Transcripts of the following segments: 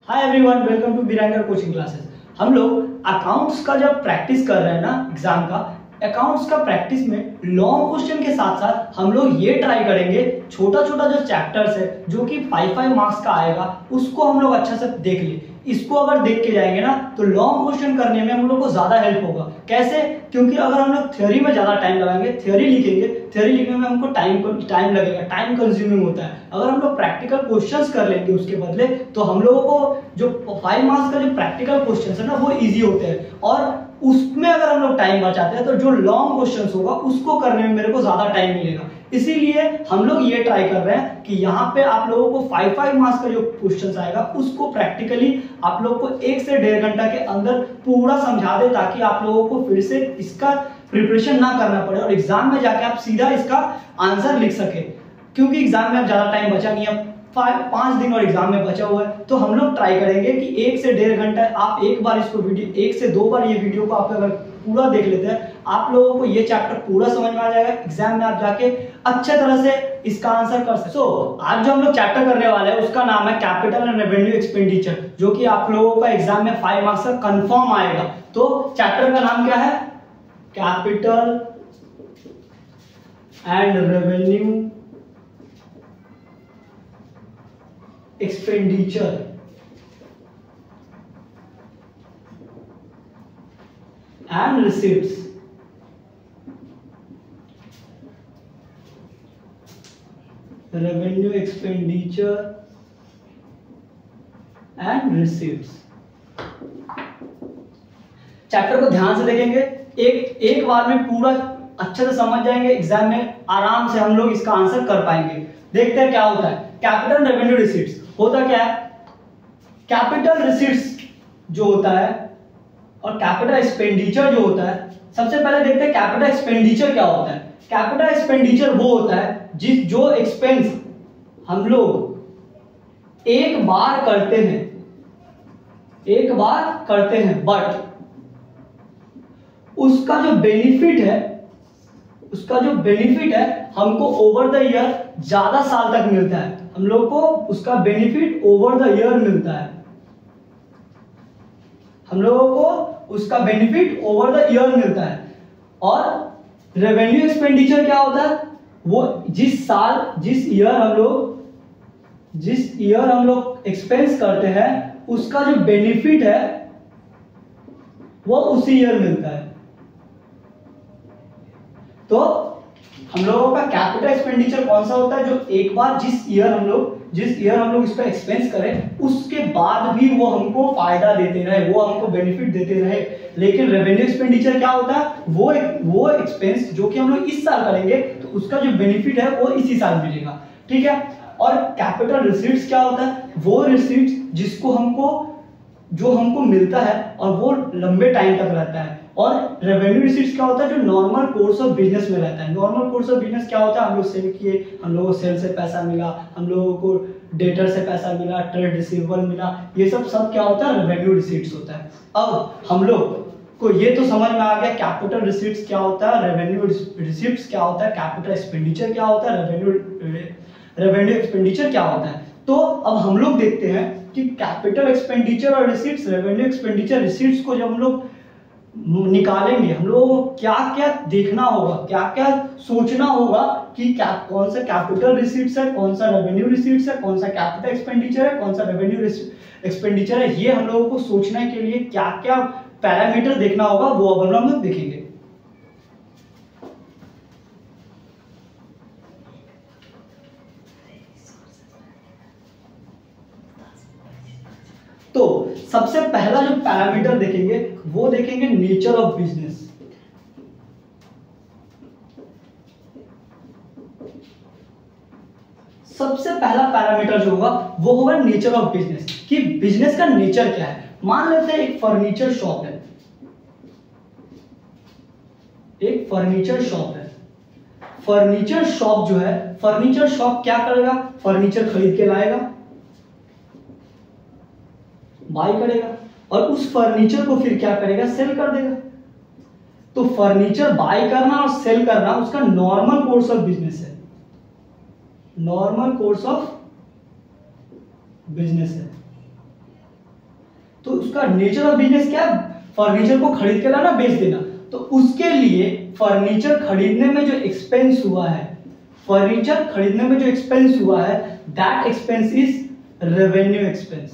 Hi everyone, welcome to Birangar coaching classes. हम लोग accounts का जब प्रैक्टिस कर रहे हैं ना एग्जाम का, अकाउंट्स का प्रैक्टिस में लॉन्ग क्वेश्चन के साथ साथ हम लोग ये ट्राई करेंगे छोटा छोटा जो चैप्टर्स है जो कि 5 मार्क्स का आएगा उसको हम लोग अच्छा से देख ले। इसको अगर देख के जाएंगे ना तो लॉन्ग क्वेश्चन करने में हम लोग को ज्यादा हेल्प होगा। कैसे? क्योंकि अगर हम लोग थ्योरी में ज्यादा टाइम लगाएंगे, थ्योरी लिखेंगे, थ्योरी लिखने में हमको टाइम लगेगा, टाइम कंज्यूमिंग होता है। अगर हम लोग प्रैक्टिकल क्वेश्चंस कर लेंगे उसके बदले तो हम लोगों को जो 5 मार्क्स का जो प्रैक्टिकल क्वेश्चंस है ना वो इजी होते हैं, और उसमें अगर हम लोग टाइम बचाते हैं तो जो लॉन्ग क्वेश्चंस होगा उसको करने में मेरे को ज्यादा टाइम मिलेगा। इसीलिए हम लोग ये ट्राई कर रहे हैं कि यहाँ पे आप लोगों को 5 मार्क्स का जो क्वेश्चंस आएगा उसको प्रैक्टिकली आप लोग को 1 से 1.5 घंटा के अंदर पूरा समझा दे, ताकि आप लोगों को फिर से इसका प्रिपरेशन ना करना पड़े और एग्जाम में जाके आप सीधा इसका आंसर लिख सके। क्योंकि एग्जाम में अब ज्यादा टाइम बचा नहीं है, 5 दिन और एग्जाम में बचा हुआ है, तो हम लोग ट्राई करेंगे कि 1 से 1.5 घंटा आप एक बार इसको वीडियो 1 से 2 बार ये वीडियो को आप अगर पूरा देख लेते हैं आप लोगों को ये चैप्टर पूरा समझ में आ जाएगा। एग्जाम में आप जाके अच्छे तरह से इसका आंसर कर सकते। आज जो हम लोग चैप्टर करने वाले हैं उसका नाम है कैपिटल एंड रेवेन्यू एक्सपेंडिचर, जो कि आप लोगों का एग्जाम में 5 मार्क्स का कंफर्म आएगा। तो चैप्टर का नाम क्या है? Capital and revenue expenditure and receipts. Revenue expenditure and receipts chapter को ध्यान से देखेंगे, एक बार में पूरा अच्छे से समझ जाएंगे, एग्जाम में आराम से हम लोग इसका आंसर कर पाएंगे। देखते हैं क्या होता है। कैपिटल रेवेन्यू रिसीट्स होता क्या है? कैपिटल रिसीट्स जो होता है और कैपिटल एक्सपेंडिचर जो होता है, सबसे पहले देखते हैं कैपिटल एक्सपेंडिचर क्या होता है। कैपिटल एक्सपेंडिचर वो होता है जो एक्सपेंस हम लोग एक बार करते हैं बट उसका जो बेनिफिट है हमको ओवर द ईयर ज्यादा साल तक मिलता है। हम लोग को उसका बेनिफिट ओवर द ईयर मिलता है। हम लोगों को उसका बेनिफिट ओवर द ईयर मिलता है। और रेवेन्यू एक्सपेंडिचर क्या होता है? वो जिस ईयर हम लोग एक्सपेंस करते हैं उसका जो बेनिफिट है वो उसी ईयर मिलता है। तो हम लोगों का कैपिटल एक्सपेंडिचर कौन सा होता है? जो एक बार जिस ईयर हम लोग इस पर एक्सपेंस करें उसके बाद भी वो हमको फायदा देते रहे, वो हमको बेनिफिट देते रहे। लेकिन रेवेन्यू एक्सपेंडिचर क्या होता है? वो एक्सपेंस जो कि हम लोग इस साल करेंगे तो उसका जो बेनिफिट है वो इसी साल मिलेगा। ठीक है। और कैपिटल रिसीट्स क्या होता है? वो रिसीट्स जो हमको मिलता है और वो लंबे टाइम तक रहता है। और रेवेन्यू रिसीट्स क्या होता है? जो नॉर्मल कोर्स ऑफ बिजनेस में रहता है। नॉर्मल कोर्स ऑफ बिजनेस क्या होता है? हम लोग सेल किए, हम लोगों को सेल से पैसा मिला, हम लोगों को डेटर से पैसा मिला, ट्रेड रिसीवेबल मिला, ये सब क्या होता है? रेवेन्यू रिसीट्स होता है। अब हम लोग को ये तो समझ में आ गया कैपिटल रिसीट्स क्या होता है, रेवेन्यू रिसीट्स क्या होता है, कैपिटल एक्सपेंडिचर क्या होता है, रेवेन्यू एक्सपेंडिचर क्या होता है। तो अब हम लोग देखते हैं कि कैपिटल एक्सपेंडिचर और रिसीट्स, रेवेन्यू एक्सपेंडिचर रिसीट्स को जब हम लोग निकालेंगे हम लोगों को क्या क्या देखना होगा, क्या क्या सोचना होगा कि कौन सा कैपिटल रिसीट्स है, कौन सा रेवेन्यू रिसीट्स है, कौन सा कैपिटल एक्सपेंडिचर है, कौन सा रेवेन्यू एक्सपेंडिचर है। ये हम लोगों को सोचने के लिए क्या क्या पैरामीटर देखना होगा वो अब हम लोग देखेंगे। तो सबसे पहला जो पैरामीटर देखेंगे वो देखेंगे नेचर ऑफ बिजनेस। सबसे पहला पैरामीटर जो होगा वो होगा नेचर ऑफ बिजनेस, कि बिजनेस का नेचर क्या है। मान लेते हैं एक फर्नीचर शॉप है, फर्नीचर शॉप जो है, फर्नीचर शॉप क्या करेगा? फर्नीचर खरीद के लाएगा, बाय करेगा और उस फर्नीचर को फिर क्या करेगा? सेल कर देगा। तो फर्नीचर बाय करना और सेल करना उसका नॉर्मल कोर्स ऑफ बिजनेस है, नॉर्मल कोर्स ऑफ बिजनेस है। तो उसका नेचर ऑफ बिजनेस क्या है? फर्नीचर को खरीद के लाना, बेच देना। तो उसके लिए फर्नीचर खरीदने में जो एक्सपेंस हुआ है, फर्नीचर खरीदने में जो एक्सपेंस हुआ है, that expense is revenue expense.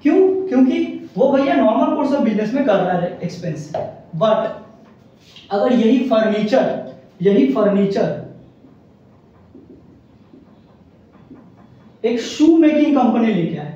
क्यों? क्योंकि वो भैया नॉर्मल कोर्स ऑफ बिजनेस में कर रहा है एक्सपेंस। बट अगर यही फर्नीचर एक शू मेकिंग कंपनी लेके आए,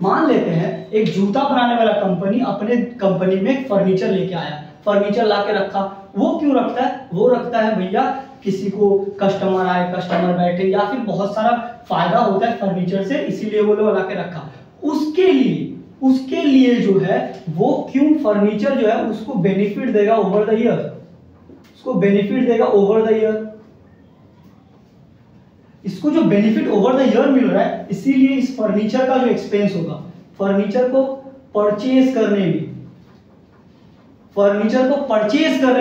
मान लेते हैं एक जूता बनाने वाला कंपनी अपने कंपनी में फर्नीचर लेके आया, फर्नीचर लाके रखा। वो क्यों रखता है? वो रखता है भैया किसी को कस्टमर आए, कस्टमर बैठे, या फिर बहुत सारा फायदा होता है फर्नीचर से, इसीलिए वो लोग लाके रखा। उसके लिए जो है वो क्यों फर्नीचर जो है उसको बेनिफिट देगा ओवर द ईयर, उसको बेनिफिट देगा ओवर द ईयर। इसको जो बेनिफिट ओवर द ईयर मिल रहा है, इसीलिए इस फर्नीचर का जो एक्सपेंस होगा, फर्नीचर को परचेज करने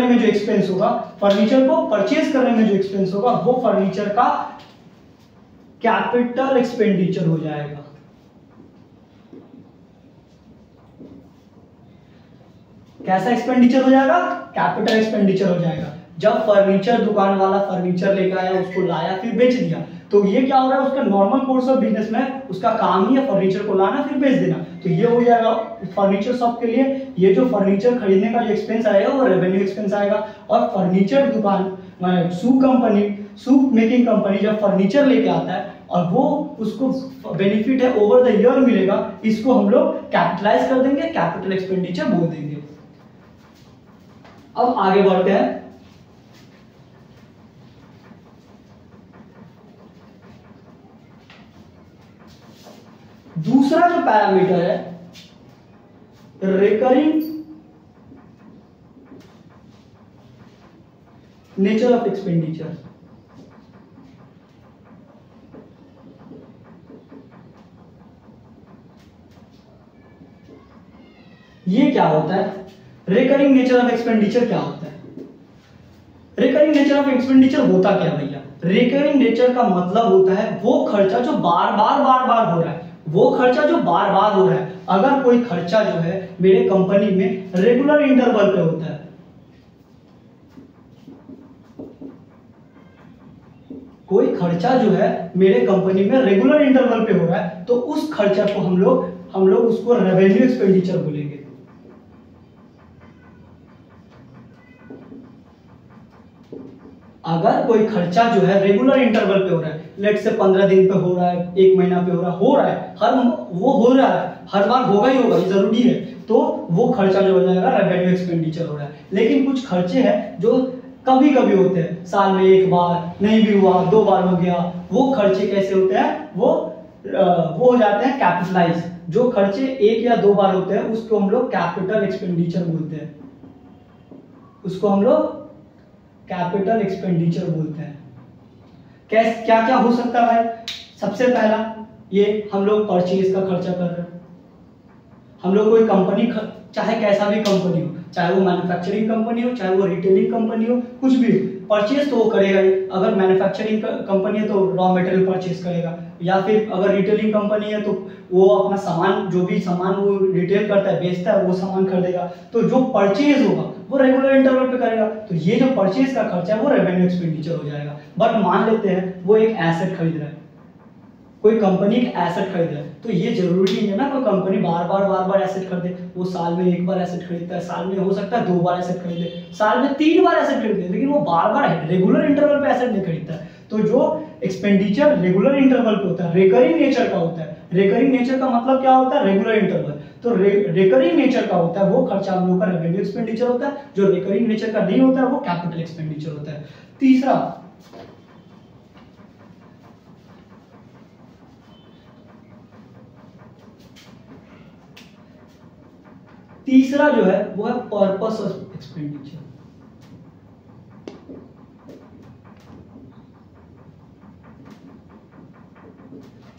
में जो एक्सपेंस होगा, वो फर्नीचर का कैपिटल एक्सपेंडिचर हो जाएगा। कैसा एक्सपेंडिचर हो जाएगा? कैपिटल एक्सपेंडिचर हो जाएगा। जब फर्नीचर दुकान वाला फर्नीचर लेकर आया, उसको लाया, फिर बेच दिया, तो ये क्या हो रहा है? उसका नॉर्मल कोर्स ऑफ बिजनेस में उसका काम ही है फर्नीचर को लाना फिर बेच देना। तो ये हो जाएगा फर्नीचर शॉप के लिए। ये जो फर्नीचर खरीदने का जो एक्सपेंस आएगा वो रेवेन्यू एक्सपेंस आएगा। और फर्नीचर दुकान शू मेकिंग कंपनी जब फर्नीचर लेके आता है और वो उसको बेनिफिट है ओवर द ईयर मिलेगा, इसको हम लोग कैपिटलाइज कर देंगे, कैपिटल एक्सपेंडिचर बोल देंगे। अब आगे बढ़ते हैं। दूसरा जो पैरामीटर है, रिकरिंग नेचर ऑफ एक्सपेंडिचर। ये क्या होता है? रिकरिंग नेचर ऑफ एक्सपेंडिचर क्या होता है? रिकरिंग नेचर ऑफ एक्सपेंडिचर होता क्या भैया? रिकरिंग नेचर का मतलब होता है वो खर्चा जो बार बार हो रहा है, वो खर्चा जो बार बार हो रहा है। अगर कोई खर्चा जो है मेरे कंपनी में रेगुलर इंटरवल पे होता है, कोई खर्चा जो है मेरे कंपनी में रेगुलर इंटरवल पे हो रहा है, तो उस खर्चा को हम लोग उसको रेवेन्यू एक्सपेंडिचर बोलेंगे। अगर कोई खर्चा जो है रेगुलर इंटरवल पे हो रहा है, लेट से 15 दिन पे हो रहा है, 1 महीना पे हो रहा है, हर बार होगा ही होगा, ये जरूरी है, तो वो खर्चा जो हो जाएगा रेवेन्यू एक्सपेंडिचर हो रहा है। लेकिन कुछ खर्चे हैं जो कभी कभी होते हैं, साल में 1 बार, नहीं भी हुआ 2 बार हो गया, वो खर्चे कैसे होते हैं? वो हो जाते हैं कैपिटलाइज। जो खर्चे 1 या 2 बार होते हैं उसको हम लोग कैपिटल एक्सपेंडिचर बोलते हैं, उसको हम लोग कैपिटल एक्सपेंडिचर बोलते हैं। क्या क्या हो सकता है भाई? सबसे पहला ये हम लोग परचेज का खर्चा कर रहे हैं। हम लोग कोई कंपनी, चाहे कैसा भी कंपनी हो, चाहे वो मैन्युफैक्चरिंग कंपनी हो, चाहे वो रिटेलिंग कंपनी हो, कुछ भी हो, परचेज तो वो करेगा ही। अगर मैन्युफैक्चरिंग कंपनी है तो रॉ मटेरियल परचेज करेगा, या फिर अगर रिटेलिंग कंपनी है तो वो अपना सामान, जो भी सामान वो रिटेल करता है, बेचता है, वो सामान खरीदेगा। तो जो परचेज होगा वो रेगुलर इंटरवल पे करेगा, तो ये जो परचेज का खर्चा है वो रेवेन्यू एक्सपेंडिचर हो जाएगा। बट मान लेते हैं वो एक एसेट खरीद रहा है, कोई कंपनी एक एसेट खरीद रहा है, तो ये जरूरी नहीं है ना कोई कंपनी बार बार एसेट खरीदे। वो साल में 1 बार एसेट खरीदता है, साल में हो सकता है 2 बार एसेट खरीदे, साल में 3 बार एसेट खरीदे, लेकिन वो बार रेगुलर इंटरवल पे एसेट नहीं खरीदता है। तो जो एक्सपेंडिचर रेगुलर इंटरवल पे होता है, रिकरिंग नेचर का होता है। रिकरिंग नेचर का मतलब क्या होता है? Regular interval. तो रिकरिंग नेचर का होता है वो खर्चा हम लोग का रेवेन्यू एक्सपेंडिचर होता है। जो रिकरिंग नेचर का नहीं होता है वो कैपिटल एक्सपेंडिचर होता है। तीसरा जो है वो है पर्पस ऑफ एक्सपेंडिचर।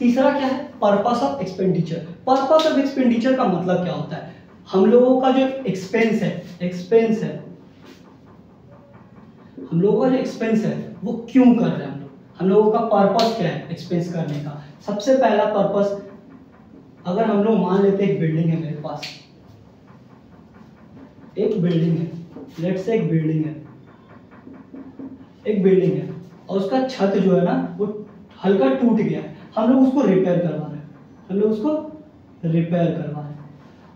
तीसरा क्या है? Purpose of expenditure. Purpose of expenditure का मतलब क्या होता है? हम लोगों का जो एक्सपेंस है, हम लोगों का जो एक्सपेंस है वो क्यों कर रहे हैं हम लोगों का पर्पस क्या है एक्सपेंस करने का। सबसे पहला पर्पस, अगर हम लोग मान लेते एक बिल्डिंग है, मेरे पास एक बिल्डिंग है, लेट्स से एक बिल्डिंग है और उसका छत जो है ना वो हल्का टूट गया है, हम लोग उसको रिपेयर करवा रहे हैं।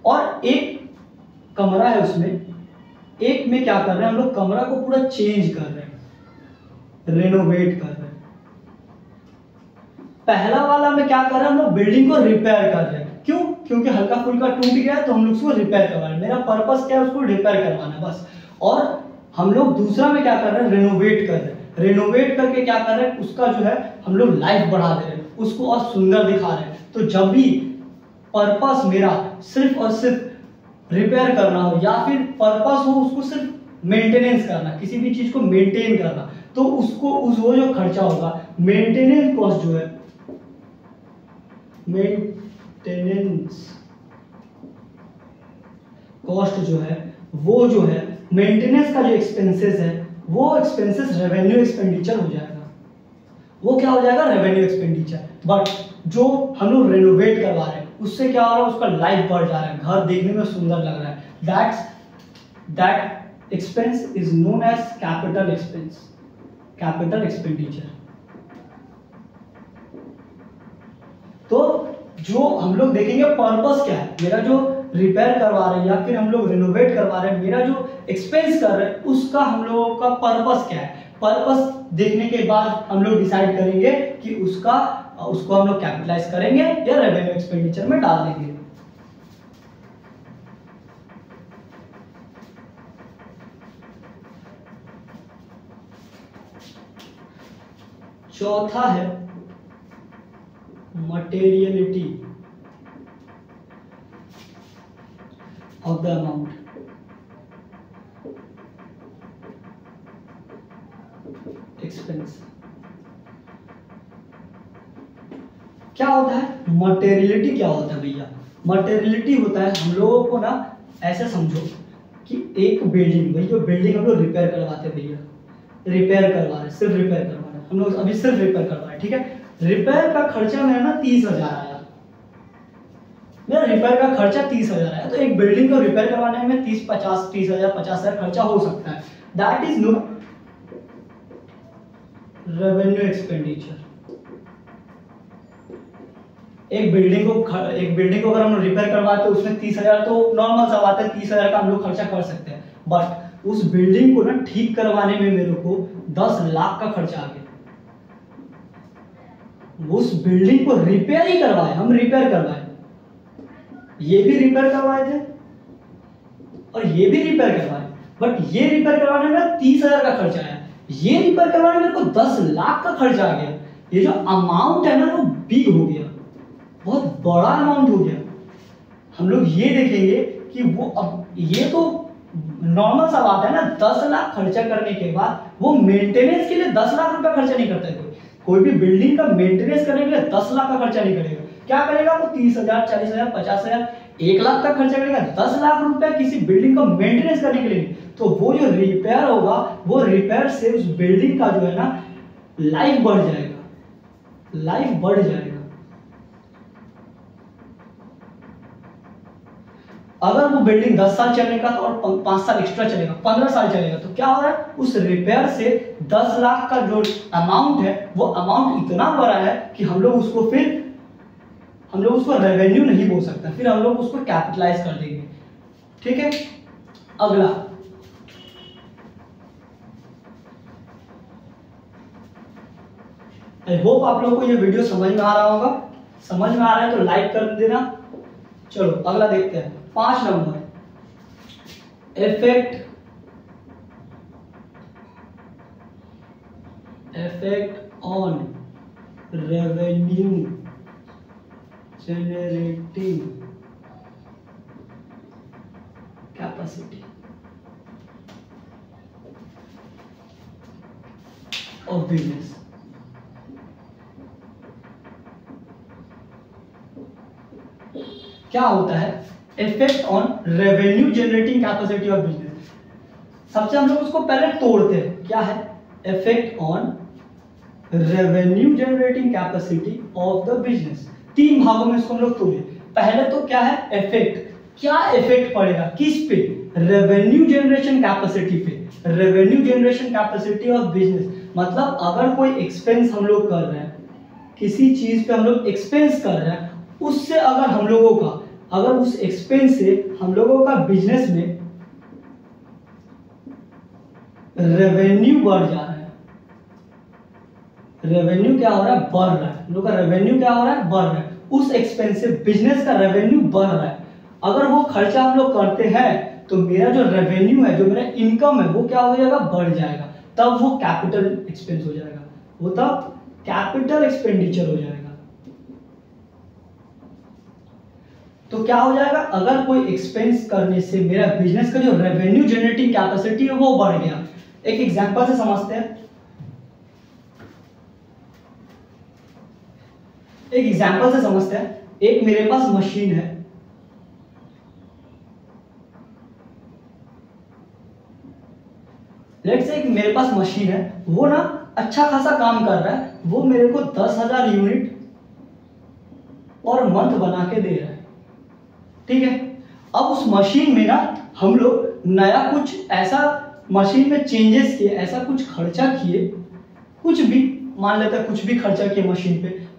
और एक कमरा है उसमें, एक में क्या कर रहे हैं हम लोग, कमरा को पूरा चेंज कर रहे हैं, रेनोवेट कर रहे हैं। पहला वाला में क्या कर रहे हैं हम लोग, बिल्डिंग को रिपेयर कर रहे हैं। क्यों? क्योंकि हल्का फुल्का टूट गया है तो हम लोग उसको रिपेयर करवा रहे हैं। मेरा पर्पस क्या है, उसको रिपेयर करवाना बस। और हम लोग दूसरा में क्या कर रहे हैं, रेनोवेट कर रहे हैं। रेनोवेट करके क्या कर रहे हैं, उसका जो है हम लोग लाइफ बढ़ा दे रहे हैं, उसको और सुंदर दिखा रहे हैं। तो जब भी पर्पस मेरा सिर्फ और सिर्फ रिपेयर करना हो या फिर पर्पस हो उसको सिर्फ मेंटेनेंस करना, किसी भी चीज को मेंटेन करना, तो उसको वो जो खर्चा होगा, मेंटेनेंस कॉस्ट जो है, मेंटेनेंस कॉस्ट जो है वो जो है मेंटेनेंस का जो एक्सपेंसेस है वो एक्सपेंसेस रेवेन्यू एक्सपेंडिचर हो जाएगा। वो क्या हो जाएगा, रेवेन्यू एक्सपेंडिचर। बट जो हम लोग रेनोवेट करवा रहे हैं उससे क्या हो रहा है, उसका लाइफ बढ़ जा रहा है, घर देखने में सुंदर लग रहा है। That expense is known as capital expense, capital expenditure. तो जो हम लोग देखेंगे पर्पस क्या है, मेरा जो रिपेयर करवा रहे हैं या फिर हम लोग रिनोवेट करवा रहे हैं, मेरा जो एक्सपेंस कर रहे हैं उसका हम लोगों का पर्पस क्या है। पर्पस देखने के बाद हम लोग डिसाइड करेंगे कि उसको हम लोग कैपिटलाइज करेंगे या रेवेन्यू एक्सपेंडिचर में डाल देंगे। चौथा है materiality of the amount. Expense क्या होता है, मटेरियलिटी क्या होता है भैया? मटेरियलिटी होता है, हम लोगों को ना ऐसे समझो कि एक बिल्डिंग, भाई जो बिल्डिंग हम लोग रिपेयर करवाते हैं भैया, रिपेयर करवा रहे हैं, सिर्फ रिपेयर करवा रहे हैं हम लोग, अभी सिर्फ रिपेयर करवा रहे हैं, ठीक है। रिपेयर का खर्चा मेरा ना 30,000 आया, मेरा रिपेयर का खर्चा 30,000 आया। तो एक बिल्डिंग को रिपेयर करवाने में 30,000 50,000 खर्चा हो सकता है। That is no revenue expenditure. एक बिल्डिंग को अगर हम रिपेयर करवाते तो उसमें 30,000 तो नॉर्मल सा बात है, 30,000 का हम लोग खर्चा कर सकते हैं। बट उस बिल्डिंग को ना ठीक करवाने में मेरे को 10 लाख का खर्चा आ गया। उस बिल्डिंग को रिपेयर ही करवाए, हम रिपेयर करवाए, ये भी रिपेयर करवाए थे और ये भी रिपेयर करवाए, बट ये रिपेयर करवाने में 30,000 का खर्चा आया, ये रिपेयर करवाने में मेरे को 10 लाख का खर्चा आ गया। ये जो अमाउंट है ना वो बिग हो गया, बहुत बड़ा अमाउंट हो गया। हम लोग ये देखेंगे कि वो, अब ये तो नॉर्मल सा बात है ना, 10 लाख खर्चा करने के बाद वो मेंटेनेंस के लिए 10 लाख रुपया खर्चा नहीं करता है। कोई भी बिल्डिंग का मेंटेनेंस करने के लिए 10 लाख का खर्चा नहीं करेगा। क्या करेगा वो? 30,000 40,000 50,000 1 लाख तक खर्चा करेगा। 10 लाख रुपया किसी बिल्डिंग का मेंटेनेंस करने के लिए। तो वो जो रिपेयर होगा, वो रिपेयर से उस बिल्डिंग का जो है ना लाइफ बढ़ जाएगा, लाइफ बढ़ जाएगा। अगर वो बिल्डिंग 10 साल चलने का और 5 साल एक्स्ट्रा चलेगा, 15 साल चलेगा, तो क्या हो रहा है, उस रिपेयर से 10 लाख का जो अमाउंट है वो अमाउंट इतना बड़ा है कि हम लोग उसको रेवेन्यू नहीं बोल सकते, फिर हम लोग उसको कैपिटलाइज कर देंगे। ठीक है, अगला आई होप आप लोगों को ये वीडियो समझ में आ रहा होगा। समझ में आ रहा है तो लाइक कर देना। चलो अगला देखते हैं, 5 number, effect on revenue generating capacity of business. क्या होता है effect on revenue generating capacity of business? सबसे हम लोग उसको पहले तोड़ते हैं, क्या है effect on revenue generating capacity of the business. तीन भागों में इसको हम लोग तोड़े। पहले तो क्या है इफेक्ट, क्या इफेक्ट पड़ेगा किस पे, रेवेन्यू जनरेशन कैपेसिटी पे, revenue generation capacity of business. मतलब अगर कोई एक्सपेंस हम लोग कर रहे हैं, किसी चीज पे हम लोग एक्सपेंस कर रहे हैं, उससे अगर हम लोगों का, अगर उस एक्सपेंस से हम लोगों का बिजनेस में रेवेन्यू बढ़ जा रहा है, रेवेन्यू क्या हो रहा है, बढ़ रहा है, हम लोग का रेवेन्यू क्या हो रहा है, बढ़ रहा है, उस एक्सपेंस से बिजनेस का रेवेन्यू बढ़ रहा है, अगर वो खर्चा हम लोग करते हैं तो मेरा जो रेवेन्यू है, जो मेरा इनकम है, वो क्या हो जाएगा, बढ़ जाएगा, तब वो कैपिटल एक्सपेंस हो जाएगा, वो तब कैपिटल एक्सपेंडिचर हो जाएगा। तो क्या हो जाएगा, अगर कोई एक्सपेंस करने से मेरा बिजनेस का जो रेवेन्यू जनरेटिंग कैपेसिटी है वो बढ़ गया। एक एग्जांपल से समझते हैं, एक एग्जांपल से समझते हैं। एक मेरे पास मशीन है, लेट्स से एक मेरे पास मशीन है, वो ना अच्छा खासा काम कर रहा है, वो मेरे को 10,000 यूनिट और मंथ बना के दे रहा है, ठीक है। अब उस मशीन में ना हम लोग नया कुछ ऐसा मशीन में चेंजेस किए, ऐसा कुछ खर्चा किए, कुछ भी मान लेते हैं, कुछ भी खर्चा किए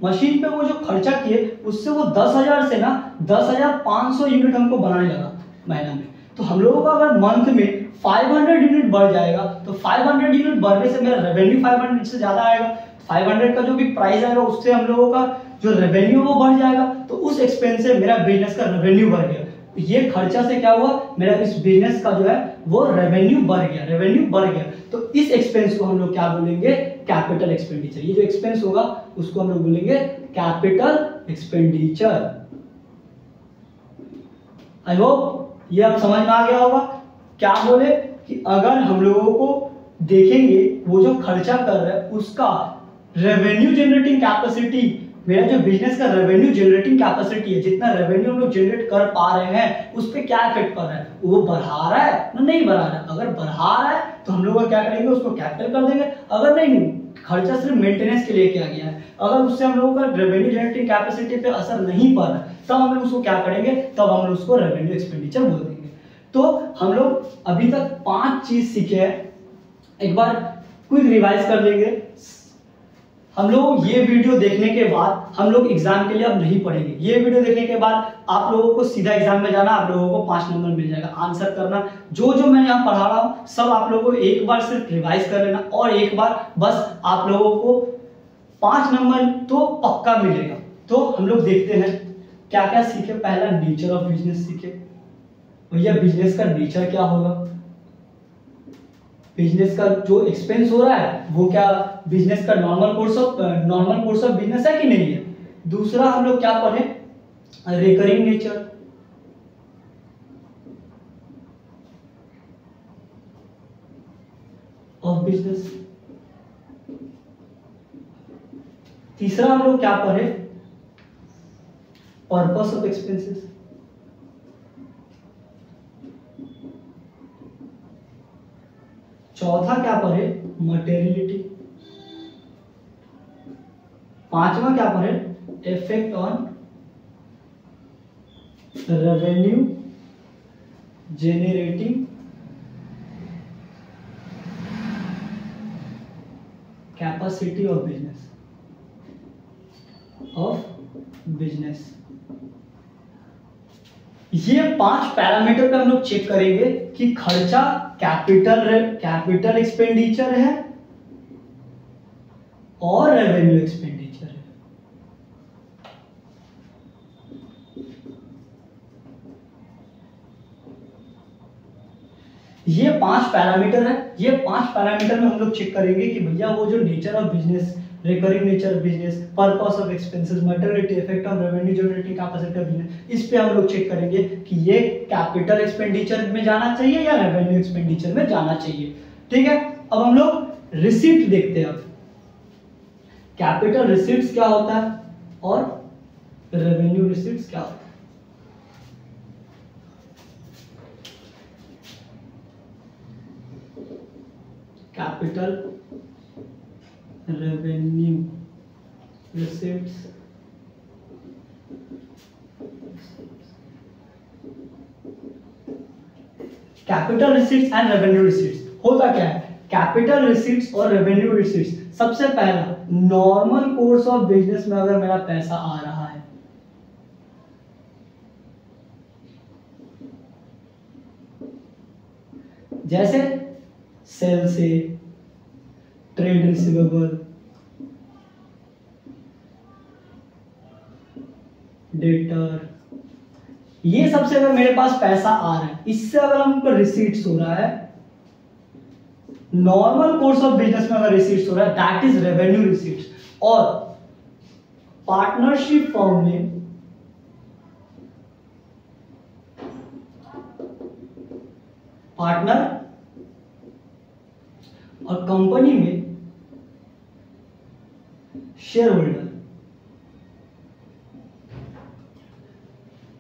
मशीन पे वो जो खर्चा किए उससे वो 10,000 से ना 10,500 यूनिट हमको बनाने लगा महीना में। तो हम लोगों का अगर मंथ में 500 यूनिट बढ़ जाएगा, तो 500 यूनिट बढ़ने से मेरा रेवेन्यू 500 से ज्यादा आएगा, 500 का जो भी प्राइस आएगा उससे हम लोगों का जो रेवेन्यू वो बढ़ जाएगा, तो उस एक्सपेंस से मेरा बिजनेस का रेवेन्यू बढ़ गया। ये खर्चा से क्या हुआ, मेरा इस बिजनेस का जो है वो रेवेन्यू बढ़ गया, रेवेन्यू बढ़ गया। तो इस एक्सपेंस को हम लोग क्या बोलेंगे, कैपिटल एक्सपेंडिचर। ये जो एक्सपेंस होगा उसको हम लोग बोलेंगे कैपिटल एक्सपेंडिचर। आई होप ये अब समझ में आ गया होगा। क्या बोले कि अगर हम लोगों को देखेंगे वो जो खर्चा कर रहा है उसका रेवेन्यू जनरेटिंग कैपेसिटी, मेरा जो बिजनेस का रेवेन्यू जनरेटिंग कैपेसिटी है, जितना रेवेन्यू हम लोग जनरेट कर पा रहे हैं उस पर क्या इफेक्ट पड़ रहा है, वो बढ़ा रहा है ना नहीं बढ़ा रहा है। अगर बढ़ा रहा है तो हम लोग क्या करेंगे, उसको कैपिटल कर देंगे। अगर नहीं, खर्चा सिर्फ मेंटेनेंस के लिए किया गया है, अगर उससे हम लोगों का रेवेन्यू जनरेटिंग कैपेसिटी पे असर नहीं पड़ रहा तब हम लोग उसको क्या करेंगे, तब हम लोग उसको रेवेन्यू एक्सपेंडिचर बोल देंगे। तो हम लोग अभी तक 5 चीज सीखे हैं, एक बार क्विक रिवाइज कर लेंगे। हम लोग ये वीडियो देखने के बाद हम लोग एग्जाम के लिए अब नहीं पढ़ेंगे। ये वीडियो देखने के बाद आप लोगों को सीधा एग्जाम में जाना, आप लोगों को 5 नंबर मिल जाएगा। आंसर करना, जो जो मैं यहाँ पढ़ा रहा हूँ सब आप लोगों को एक बार सिर्फ रिवाइज कर लेना, और एक बार बस आप लोगों को 5 नंबर तो पक्का मिलेगा। तो हम लोग देखते हैं क्या क्या सीखे। पहला नेचर ऑफ बिजनेस सीखे, भैया बिजनेस का नेचर क्या होगा, बिजनेस का जो एक्सपेंस हो रहा है वो क्या बिजनेस का नॉर्मल कोर्स ऑफ बिजनेस है कि नहीं है। दूसरा हम लोग क्या पढ़े, रिकरिंग नेचर, ऑफ बिजनेस। तीसरा हम लोग क्या पढ़े, पर्पस ऑफ एक्सपेंसेस। चौथा क्या पढ़े, मटेरियलिटी। पांचवा क्या पढ़े, effect on revenue generating capacity of business. ये 5 पैरामीटर पे हम लोग चेक करेंगे कि खर्चा कैपिटल एक्सपेंडिचर है और रेवेन्यू एक्सपेंडिचर है। ये 5 पैरामीटर है। ये 5 पैरामीटर में हम लोग चेक करेंगे कि भैया वो जो nature of business, recurring nature of business, purpose of expenses, materiality, effect on revenue generating capacity of business, इस पे हम लोग चेक करेंगे कि ये कैपिटल एक्सपेंडिचर में जाना चाहिए या रेवेन्यू एक्सपेंडिचर में जाना चाहिए। ठीक है, अब हम लोग रिसीप्ट देखते हैं। अब कैपिटल रिसीप्ट्स क्या होता है और रेवेन्यू रिसीप्ट्स क्या होता है। Capital revenue receipts, capital receipts and revenue receipts. होता क्या है, कैपिटल रिसीट्स और रेवेन्यू रिसीट्स, सबसे पहला नॉर्मल कोर्स ऑफ बिजनेस में अगर मेरा पैसा आ रहा है, जैसे सेल से, ट्रेड रिसीवेबल, डेटर, ये सबसे अगर मेरे पास पैसा आ रहा है, इससे अगर हमको रिसीट्स हो रहा है, नॉर्मल कोर्स ऑफ बिजनेस में अगर रिसीट्स हो रहा है, दैट इज रेवेन्यू रिसीट्स। और पार्टनरशिप फॉर्म में पार्टनर और कंपनी में शेयर होल्डर,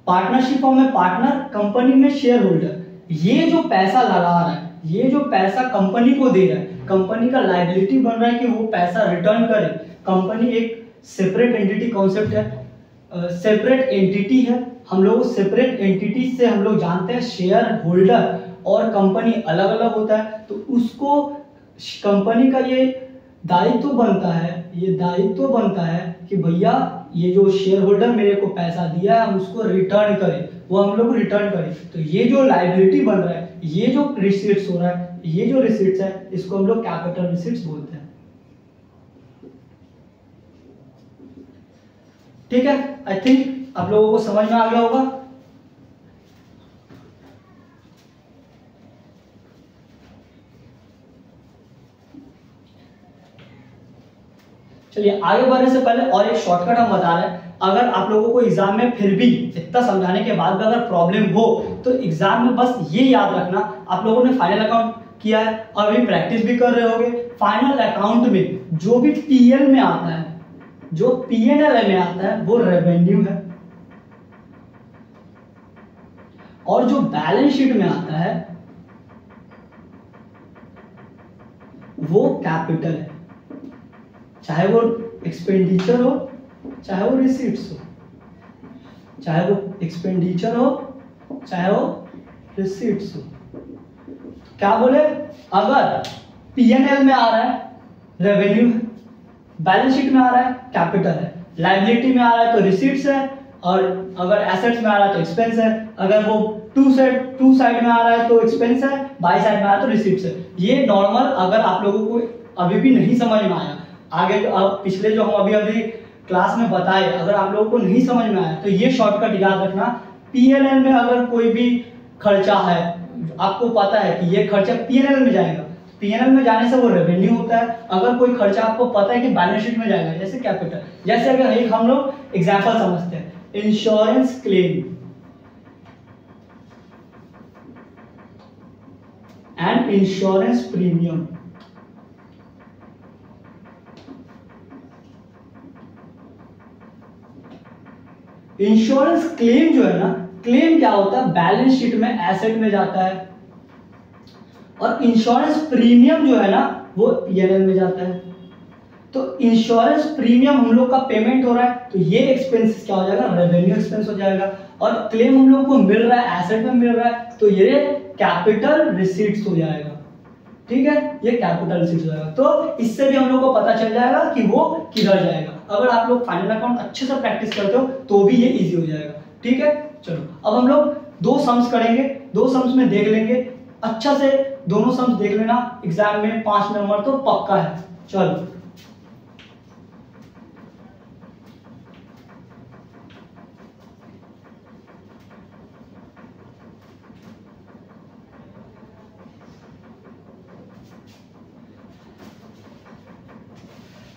पार्टनरशिप फॉर्म में पार्टनर, कंपनी में शेयर होल्डर, ये जो पैसा लगा रहा है, ये जो पैसा कंपनी को दे रहा है, कंपनी का लायबिलिटी बन रहा है कि वो पैसा रिटर्न करे। कंपनी एक सेपरेट एंटिटी कॉन्सेप्ट है, सेपरेट एंटिटी है, हम लोग सेपरेट एंटिटी से हम लोग जानते हैं शेयर होल्डर और कंपनी अलग अलग होता है, तो उसको कंपनी का ये दायित्व बनता है, ये दायित्व बनता है कि भैया ये जो शेयर होल्डर मेरे को पैसा दिया है हम उसको रिटर्न करें, वो हम लोग रिटर्न करें। तो ये जो लायबिलिटी बन रहा है, ये जो रिसीट्स हो रहा है, ये जो रिसीट्स है, इसको हम लोग कैपिटल रिसीट्स बोलते हैं। ठीक है, आई थिंक आप लोगों को समझ में आ गया होगा। चलिए आगे बढ़ने से पहले और एक शॉर्टकट हम बता रहे हैं। अगर आप लोगों को एग्जाम में फिर भी इतना समझाने के बाद भी अगर प्रॉब्लम हो तो एग्जाम में बस ये याद रखना, आप लोगों ने फाइनल अकाउंट किया है और अभी प्रैक्टिस भी कर रहे होगे। फाइनल अकाउंट में जो भी पीएल में आता है, जो पीएनएल में आता है वो रेवेन्यू है, और जो बैलेंस शीट में आता है वो कैपिटल है, चाहे वो एक्सपेंडिचर हो चाहे वो रिसीट्स हो, चाहे वो एक्सपेंडिचर हो चाहे वो रिसीट्स हो। क्या बोले, अगर पीएनएल में आ रहा है रेवेन्यू है, बैलेंस शीट में आ रहा है कैपिटल है, लायबिलिटी में आ रहा है तो रिसीट्स है, और अगर एसेट्स में आ रहा है तो एक्सपेंस है। अगर वो टू साइड में आ रहा है तो एक्सपेंस है, बाई साइड में आ रहा है तो रिसीट्स है। ये नॉर्मल, अगर आप लोगों को अभी भी नहीं समझ में आया, आगे पिछले जो हम अभी क्लास में बताए, अगर आप लोगों को नहीं समझ में आया तो ये शॉर्टकट याद रखना। पीएनएल में अगर कोई भी खर्चा है, आपको पता है कि ये खर्चा पीएनएल में जाएगा, पीएनएल में जाने से वो रेवेन्यू होता है। अगर कोई खर्चा आपको पता है कि बैलेंस शीट में जाएगा, जैसे कैपिटल, जैसे अगर एक हम लोग एग्जांपल समझते हैं, insurance claim and insurance premium. Insurance claim जो है ना, क्लेम क्या होता है, बैलेंस शीट में एसेट में जाता है, और इंश्योरेंस प्रीमियम जो है ना वो पीएनएल में जाता है। तो इंश्योरेंस प्रीमियम हम लोग का पेमेंट हो रहा है तो ये एक्सपेंस क्या हो जाएगा, रेवेन्यू एक्सपेंस हो जाएगा, और क्लेम हम लोग को मिल रहा है, एसेट में मिल रहा है तो ये कैपिटल रिसीट्स हो जाएगा। ठीक है, ये कैपिटल रिसीट्स हो जाएगा। तो इससे भी हम लोग को पता चल जाएगा कि वो किधर जाएगा। अगर आप लोग फाइनल अकाउंट अच्छे से प्रैक्टिस करते हो तो भी ये इजी हो जाएगा। ठीक है, चलो अब हम लोग दो सम्स करेंगे, दो सम्स में देख लेंगे, अच्छा से दोनों सम्स देख लेना, एग्जाम में 5 नंबर तो पक्का है। चलो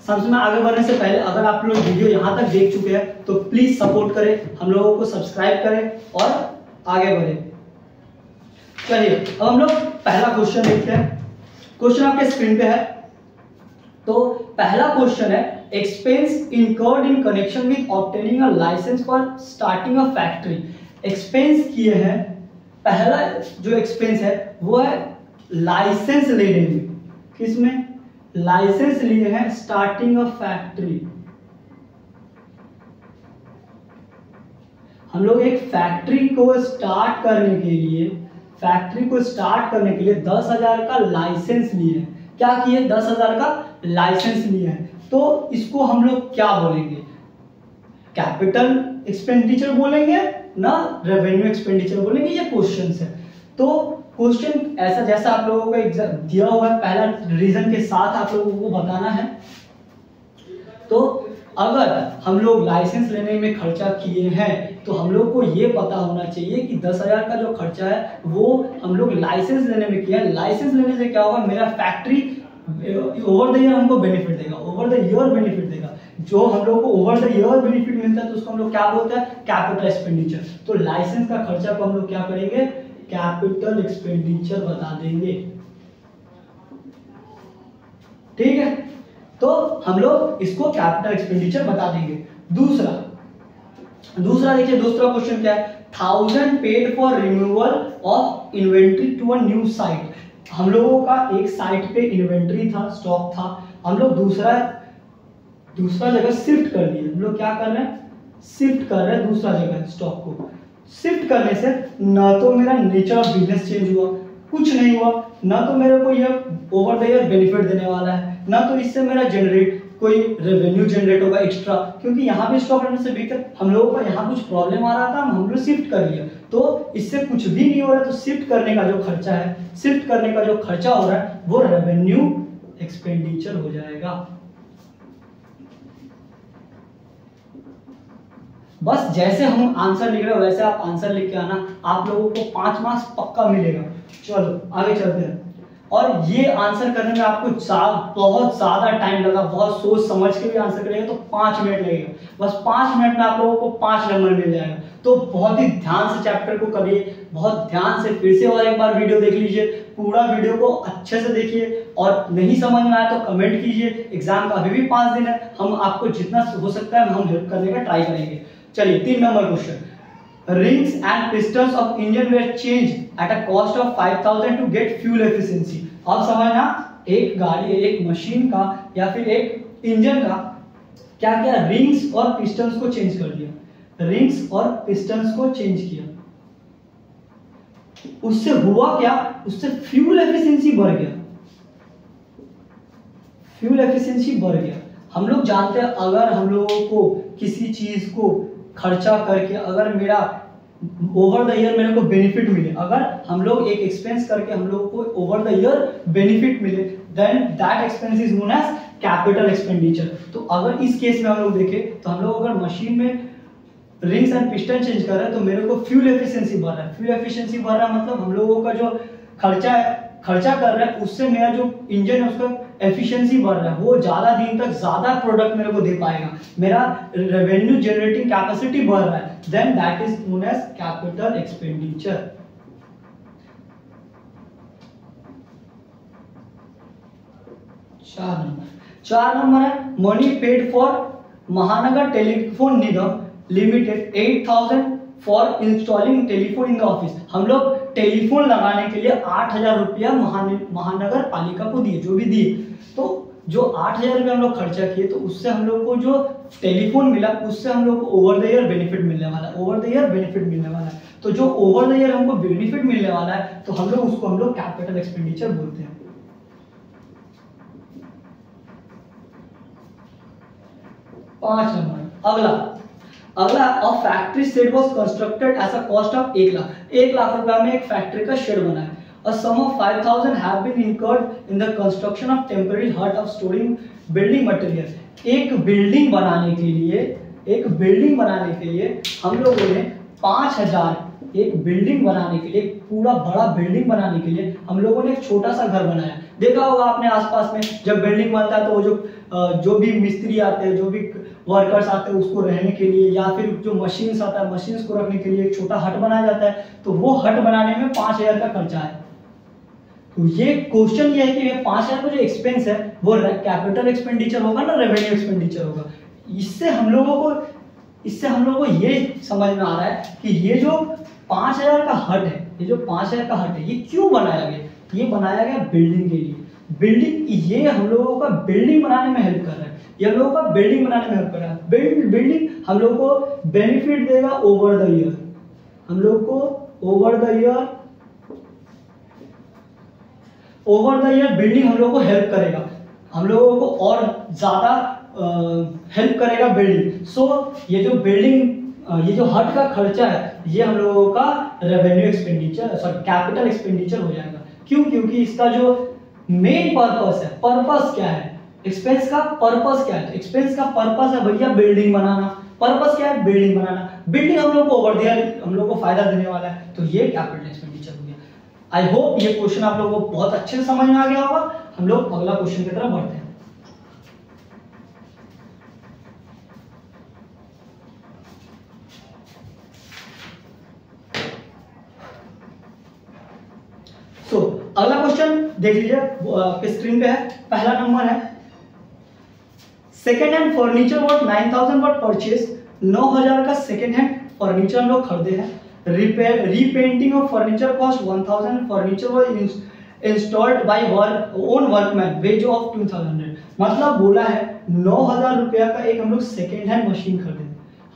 सम्स में आगे बढ़ने से पहले अगर आप लोग वीडियो यहाँ तक देख चुके हैं तो प्लीज सपोर्ट करें, हम लोगों को सब्सक्राइब करें और आगे बढ़ें। चलिए अब हम लोग पहला क्वेश्चन देखते हैं। क्वेश्चन आपके स्क्रीन पे है। तो पहला क्वेश्चन है, expense incurred in connection with obtaining a licence for starting a factory. Expense किए हैं, पहला जो एक्सपेंस है वो है लाइसेंस लेने में। किसमें, लाइसेंस लिए हैं स्टार्टिंग अ फैक्ट्री। हम लोग एक फैक्ट्री को स्टार्ट करने के लिए 10,000 का लाइसेंस लिए हैं। क्या किए? 10,000 का लाइसेंस लिए हैं। तो इसको हम लोग क्या बोलेंगे? कैपिटल एक्सपेंडिचर बोलेंगे ना रेवेन्यू एक्सपेंडिचर बोलेंगे? ये क्वेश्चन है। तो क्वेश्चन ऐसा जैसा आप लोगों को एग्जाम दिया हुआ है, पहला रीजन के साथ आप लोगों को बताना है। तो अगर हम लोग लाइसेंस लेने में खर्चा किए हैं तो हम लोग को ये पता होना चाहिए कि 10,000 का जो खर्चा है वो हम लोग लाइसेंस लेने में किया है। लाइसेंस लेने से क्या होगा? मेरा फैक्ट्री ओवर द ईयर हमको बेनिफिट देगा, ओवर द ईयर बेनिफिट देगा। जो हम लोग को ओवर द ईयर बेनिफिट मिलता है तो उसको हम लोग क्या बोलते हैं? Capital expenditure. तो लाइसेंस का खर्चा को हम लोग क्या करेंगे? कैपिटल एक्सपेंडिचर बता देंगे। ठीक है, तो हम लोग इसको कैपिटल एक्सपेंडिचर बता देंगे। दूसरा देखिए, दूसरा क्वेश्चन क्या है? 1000 paid for removal of inventory to a new site. हम लोगों का एक साइट पे इन्वेंट्री था, स्टॉक था, हम लोग दूसरा जगह शिफ्ट कर दिए। हम लोग क्या कर रहे हैं? शिफ्ट कर रहे हैं दूसरा जगह स्टॉक को। शिफ्ट करने से ना तो मेरा नेचर ऑफ बिजनेस चेंज हुआ, कुछ नहीं हुआ, ना तो मेरे को ये ओवर द ईयर बेनिफिट देने वाला है, ना तो इससे मेरा कोई रेवेन्यू जनरेट होगा एक्स्ट्रा, क्योंकि यहाँ पे स्टॉक रहने से बेहतर हम लोगों का यहाँ कुछ प्रॉब्लम आ रहा था, हम लोग शिफ्ट कर लिया, तो इससे कुछ भी नहीं हो रहा है। तो शिफ्ट करने का जो खर्चा है, शिफ्ट करने का जो खर्चा हो रहा है वो रेवेन्यू एक्सपेंडिचर हो जाएगा। बस जैसे हम आंसर लिख रहे हो वैसे आप आंसर लिख के आना, आप लोगों को 5 मार्क्स पक्का मिलेगा। चलो आगे चलते हैं। और ये आंसर करने में आपको बहुत ज्यादा टाइम लगा, बहुत सोच समझ के भी आंसर करेंगे तो 5 मिनट लगेगा। बस 5 मिनट में आप लोगों को 5 नंबर मिल जाएगा। तो बहुत ही ध्यान से चैप्टर को करिए, बहुत ध्यान से फिर से और एक बार वीडियो देख लीजिए, पूरा वीडियो को अच्छे से देखिए, और नहीं समझ में आया तो कमेंट कीजिए। एग्जाम का अभी भी 5 दिन है, हम आपको जितना हो सकता है हम हेल्प करने का ट्राई करेंगे। चलिए 3 number question. Rings and pistons of engine were changed at a cost of 5,000 to get fuel efficiency। अब समझना, एक गाड़ी, एक मशीन का या फिर एक इंजन का क्या किया? रिंग्स और पिस्टन्स को चेंज कर दिया, रिंग्स और पिस्टन्स को चेंज किया। उससे हुआ क्या? उससे फ्यूल एफिशिएंसी बढ़ गया, फ्यूल एफिशिएंसी बढ़ गया। हम लोग जानते हैं अगर हम लोगों को किसी चीज को खर्चा करके अगर मेरा ओवर द ईयर मेरे को बेनिफिट मिले, अगर हम लोग एक एक्सपेंस करके हम लोगों को ओवर द ईयर बेनिफिट मिले, then that expense is known as capital expenditure. तो अगर इस केस में हम लोग देखें तो हम लोग अगर मशीन में रिंग्स एंड पिस्टन चेंज कर रहे हैं तो मेरे को फ्यूल एफिशिएंसी बढ़ रहा है। फ्यूल एफिशिएंसी बढ़ रहा है मतलब हम लोगों का जो खर्चा कर रहा है उससे मेरा जो इंजन है उसका एफिशिएंसी बढ़ रहा है, वो ज्यादा दिन तक ज्यादा प्रोडक्ट मेरे को दे पाएगा, मेरा रेवेन्यू जनरेटिंग कैपेसिटी बढ़ रहा है, then that is known as capital expenditure. चार नंबर है money paid for Mahanagar telephone Nigam limited 8,000 for installing telephone in the office. हम लोग टेलीफोन लगाने के लिए 8,000 रुपया महानगर पालिका को दिए, जो भी दिए। तो जो 8,000 रुपया हम लोग खर्चा किए तो उससे हम लोग को जो टेलीफोन मिला उससे हम लोग को ओवर द ईयर बेनिफिट मिलने वाला है, ओवर द ईयर बेनिफिट मिलने वाला है। तो जो ओवर द ईयर हमको बेनिफिट मिलने वाला है तो हम लोग उसको हम लोग कैपिटल एक्सपेंडिचर बोलते हैं। 5 नंबर अगला of factory shed was constructed as a cost of 1 lakh. 1 lakh रुपया में एक फैक्ट्री का शेड बना है। A sum of 5,000 have been incurred in the construction of temporary hut of storing building material। एक बिल्डिंग बनाने के लिए हम लोगों ने 5,000, एक बिल्डिंग बनाने के लिए, पूरा बड़ा बिल्डिंग बनाने के लिए हम लोगों ने एक छोटा सा घर बनाया। देखा होगा आपने आसपास में जब बिल्डिंग बनता है तो वो जो भी मिस्त्री आते हैं, जो भी वर्कर्स आते हैं उसको रहने के लिए, या फिर जो मशीन्स आता है मशीन्स को रखने के लिए एक छोटा हट बनाया जाता है। तो वो हट बनाने में 5,000 का खर्चा है। तो ये क्वेश्चन ये है कि 5,000 का जो एक्सपेंस है वो कैपिटल एक्सपेंडिचर होगा ना रेवेन्यू एक्सपेंडिचर होगा। इससे हम लोगों को ये समझ में आ रहा है कि ये जो 5,000 का हट है, ये क्यों बनाया गया? ये बनाया गया बिल्डिंग के लिए। बिल्डिंग, ये हम लोगों का बिल्डिंग बनाने में हेल्प कर रहा है, ये हम लोगों का बिल्डिंग बनाने में हेल्प कर रहा है। बिल्डिंग हम लोग को बेनिफिट देगा ओवर द ईयर, हम लोग को ओवर द ईयर बिल्डिंग हम लोग को हेल्प करेगा, हम लोगों को और ज्यादा हेल्प करेगा बिल्डिंग। सो ये जो बिल्डिंग, ये जो हट का खर्चा है, ये हम लोगों का revenue expenditure, sorry capital expenditure हो जाएगा। क्यों? क्योंकि इसका जो मेन पर्पस है, पर्पस क्या है एक्सपेंस का, पर्पस क्या है? तो एक्सपेंस का पर्पस है भैया बिल्डिंग बनाना। पर्पस क्या है? बिल्डिंग बनाना। बिल्डिंग हम लोग को ओवर द ईयर हम लोग को फायदा देने वाला है, तो ये कैपिटल एक्सपेंडिचर हो गया। आई होप ये क्वेश्चन आप लोगों को बहुत अच्छे से समझ में आ गया होगा। हम लोग अगला क्वेश्चन की तरफ बढ़ते हैं। तो अगला क्वेश्चन देख लीजिए, आपके स्क्रीन पे है। पहला नंबर है, second hand furniture worth 9000 what purchase, 9000 का सेकेंड हैंड फर्नीचर हम लोग खरीदे हैं। Repainting of furniture cost 1000, furniture was installed by own workman, ways of 2000। मतलब बोला है 9000 रुपया का एक हम लोग सेकेंड हैंड मशीन खरीदे,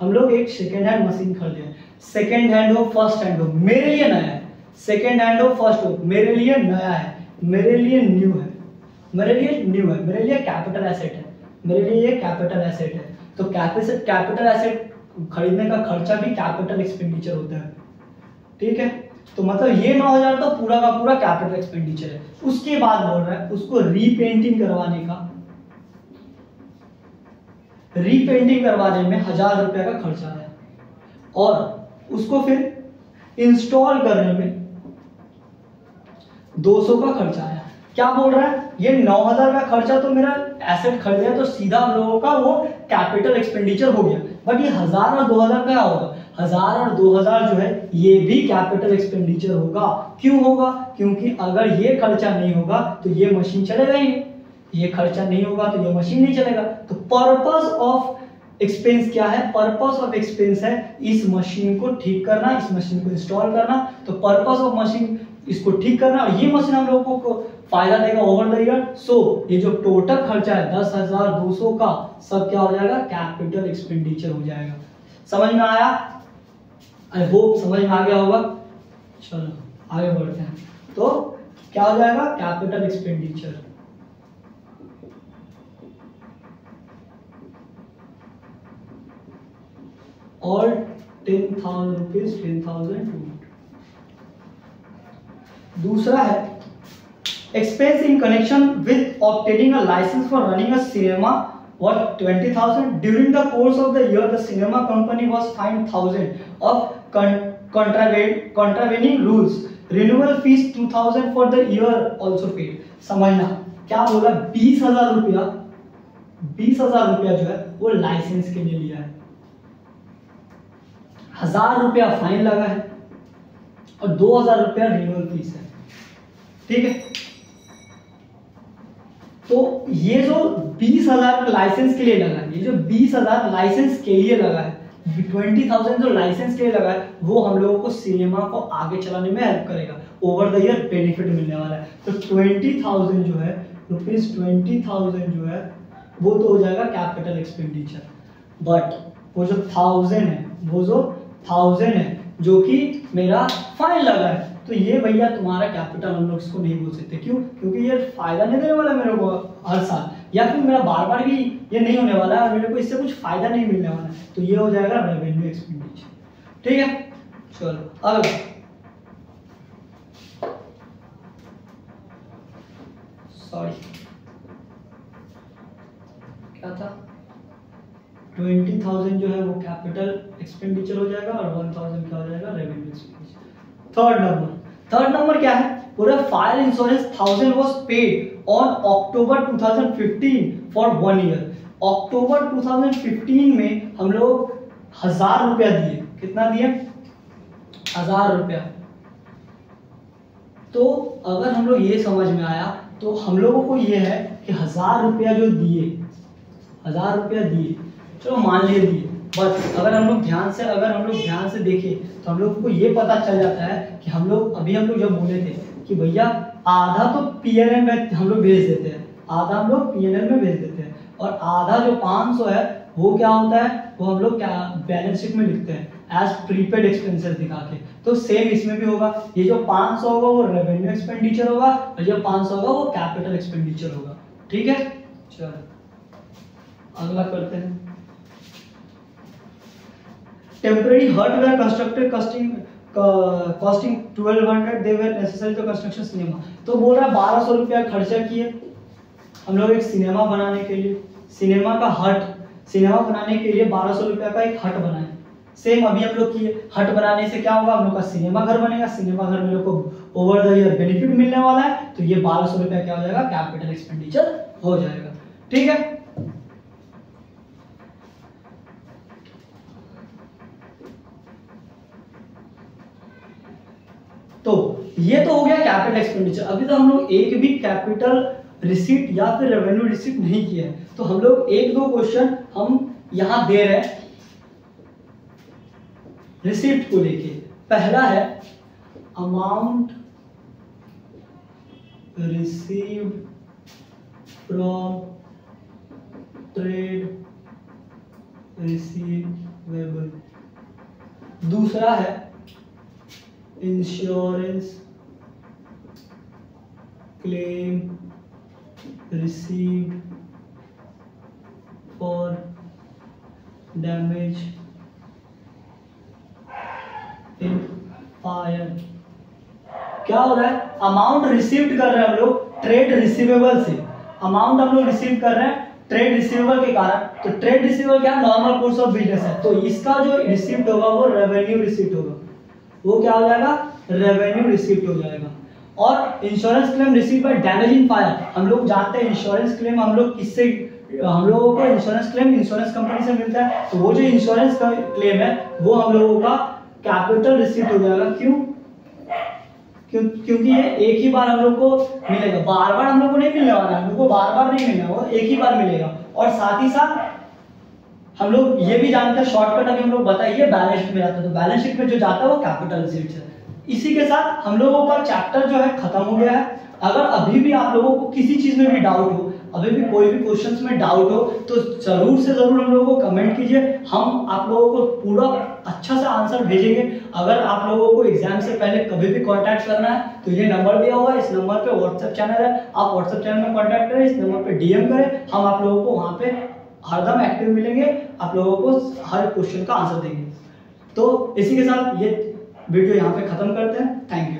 हम लोग एक सेकेंड हैंड मशीन खरीदे। सेकेंड हैंड हो फर्स्ट हैंड हो, मेरे लिए नया है। सेकेंड हैंड हो फर्स्ट हो, मेरे लिए नया है, मेरे लिए न्यू है, मेरे लिए न्यू है, मेरे लिए कैपिटल एसेट है, मेरे लिए ये कैपिटल एसेट है। तो कैपिटल एसेट खरीदने का खर्चा भी कैपिटल एक्सपेंडिचर होता है, ठीक है। तो मतलब ये 9000 तो पूरा का पूरा कैपिटल एक्सपेंडिचर है। उसके बाद बोल रहा है उसको रीपेंटिंग करवाने का, रीपेंटिंग करवाने में 1000 रुपया का खर्चा आया, और उसको फिर इंस्टॉल करने में 200 का खर्चा आया। क्या बोल रहा है? ये 9000 का खर्चा तो मेरा एसेट खरीदा तो सीधा हम लोगों का वो कैपिटल एक्सपेंडिचर हो गया, बट ये 1000 और 2000 क्या होगा? 1000 और 2000 जो है ये भी कैपिटल एक्सपेंडिचर होगा। क्यों होगा? क्योंकि अगर ये खर्चा नहीं होगा तो ये मशीन चलेगा ही नहीं, ये खर्चा नहीं होगा तो ये मशीन नहीं चलेगा। तो पर्पस ऑफ एक्सपेंस क्या है? पर्पस ऑफ एक्सपेंस है इस मशीन को ठीक करना, इस मशीन को इंस्टॉल करना। तो पर्पस ऑफ मशीन इसको ठीक करना, और ये मशीन हम लोगों को फायदा देगा ओवर द ईयर। सो ये जो टोटल खर्चा है 10,200 का, सब क्या हो जाएगा? कैपिटल एक्सपेंडिचर हो जाएगा। समझ में आया? आई होप समझ में आ गया होगा। चलो आगे बढ़ते हैं। तो क्या हो जाएगा? Capital expenditure. और 10,000 रुपीज, 10,000। दूसरा है expense in connection with obtaining a license for running a cinema was 20,000. During the course of the year, the cinema company was fined 1,000 of contravening rules. Renewal fees 2,000 for the year also paid. समझना क्या बोला? 20,000 रुपया, 20,000 रुपया जो है वो licence के लिए लिया है, 1000 रुपया फाइन लगा है और 2,000 रुपया रिन्यूअल फीस है, ठीक है। तो ये जो 20,000 लाइसेंस के लिए लगा है, ये जो 20,000 लाइसेंस के लिए लगा है, 20,000 जो लाइसेंस के लिए लगा है, वो हम लोगों को सिनेमा को आगे चलाने में हेल्प करेगा, ओवर द ईयर बेनिफिट मिलने वाला है। तो 20,000 जो है रुपीज 20,000 जो है वो तो हो जाएगा कैपिटल एक्सपेंडिचर, बट वो जो 1000 है, वो जो 1000 है जो कि मेरा फाइन लगा है, तो ये भैया तुम्हारा कैपिटल हम लोग इसको नहीं बोल सकते। क्यों? क्योंकि ये फायदा नहीं देने वाला मेरे को हर साल, या फिर मेरा बार बार भी ये नहीं होने वाला है और मेरे को इससे कुछ फायदा नहीं मिलने वाला है, तो ये हो जाएगा रेवेन्यू एक्सपेंडिचर, ठीक है। चलो अगला, सॉरी क्या था, 20,000 जो है वो कैपिटल एक्सपेंडिचर हो जाएगा और 1,000 क्या हो जाएगा? Revenue expenditure. थर्ड नंबर क्या है? पूरा fire insurance 1000 was paid on October 2015 for 1 year. अक्टूबर 2015 में हम लोग 1000 रुपया दिए। कितना दिए? 1000 रुपया। तो अगर हम लोग ये समझ में आया तो हम लोगों को ये है कि 1000 रुपया जो दिए, 1000 रुपया दिए, चलो मान लिए दिए, बस अगर हम लोग ध्यान से देखें तो हम लोग को ये पता चल जाता है कि हम लोग जब बोले थे कि भैया आधा तो पीएनएल में हम लोग भेज देते हैं, आधा हम लोग पीएनएल में भेज देते हैं, और आधा जो 500 है वो क्या होता है, वो हम लोग क्या बैलेंस शीट में लिखते हैं एज प्रीपेड एक्सपेंसेस दिखा के। तो सेम इसमें भी होगा, ये जो 500 होगा वो रेवेन्यू एक्सपेंडिचर होगा, और जो 500 होगा वो कैपिटल एक्सपेंडिचर होगा। ठीक है, चलो अगला करते हैं। Temporary hut were constructed costing 1200 they were necessary to construction cinema. तो बोल रहा है 1200 रुपया खर्चा किए हम लोग एक सिनेमा बनाने के लिए, सिनेमा का हट, सिनेमा बनाने के लिए 1200 रुपया का एक हट बनाए। सेम अभी हम लोग किए, हट बनाने से क्या होगा, हम लोग का सिनेमा घर बनेगा, सिनेमा घर में लोग को ओवर द ईयर बेनिफिट मिलने वाला है, तो ये 1200 रुपया क्या हो जाएगा, कैपिटल एक्सपेंडिचर हो जाएगा। ठीक है, तो ये तो हो गया कैपिटल एक्सपेंडिचर। अभी तो हम लोग एक भी कैपिटल रिसीट या फिर रेवेन्यू रिसीट नहीं किया है, तो हम लोग एक दो क्वेश्चन हम यहां दे रहे हैं रिसीट को लेके। पहला है amount received from trade receivable, दूसरा है insurance claim received for damage in fire. क्या हो रहा है, अमाउंट रिसीव्ड कर रहे हैं हम लोग ट्रेड रिसीवेबल से, अमाउंट हम लोग रिसीव कर रहे हैं ट्रेड रिसीवेबल के कारण। तो ट्रेड रिसीवेबल क्या, नॉर्मल कोर्स ऑफ बिजनेस है, तो इसका जो रिसीव्ड होगा वो रेवेन्यू रिसीव्ड होगा, वो क्या हो जाएगा, रेवेन्यू रिसीव्ड हो जाएगा। और insurance claim received by damage in fire, हम लोग जानते हैं इंश्योरेंस क्लेम हम लोग किससे, हम लोगों को इंश्योरेंस क्लेम इंश्योरेंस कंपनी से मिलता है, तो वो जो इंश्योरेंस का क्लेम है वो हम लोगों का कैपिटल रिसीव्ड हो जाएगा। क्योंकि ये एक ही बार हम लोग को मिलेगा, बार बार हम लोग को नहीं मिलने वाला है, हम लोग को बार बार नहीं मिलना, वो एक ही बार मिलेगा। और साथ ही साथ हम लोग ये भी जानते हैं, शॉर्टकट अभी हम लोग बताइए, बैलेंस शीट में जाता है, तो बैलेंस शीट में जो जाता है वो कैपिटल रिसीट्स है। इसी के साथ हम लोगों का चैप्टर जो है खत्म हो गया है। अगर अभी भी आप लोगों को किसी चीज में भी डाउट हो, अभी भी कोई भी क्वेश्चंस में डाउट हो, तो जरूर से जरूर हम लोगों को कमेंट कीजिए, हम आप लोगों को पूरा अच्छा सा आंसर भेजेंगे। अगर आप लोगों को एग्जाम से पहले कभी भी कांटेक्ट करना है तो ये नंबर दिया हुआ है, इस नंबर पे व्हाट्सएप चैनल है, आप व्हाट्सएप चैनल में कांटेक्ट करें, इस नंबर पे डीएम करें, हम आप लोगों को वहां पे हरदम एक्टिव मिलेंगे, आप लोगों को हर क्वेश्चन का आंसर देंगे। तो इसी के साथ ये वीडियो यहाँ पे खत्म करते हैं। Thank you.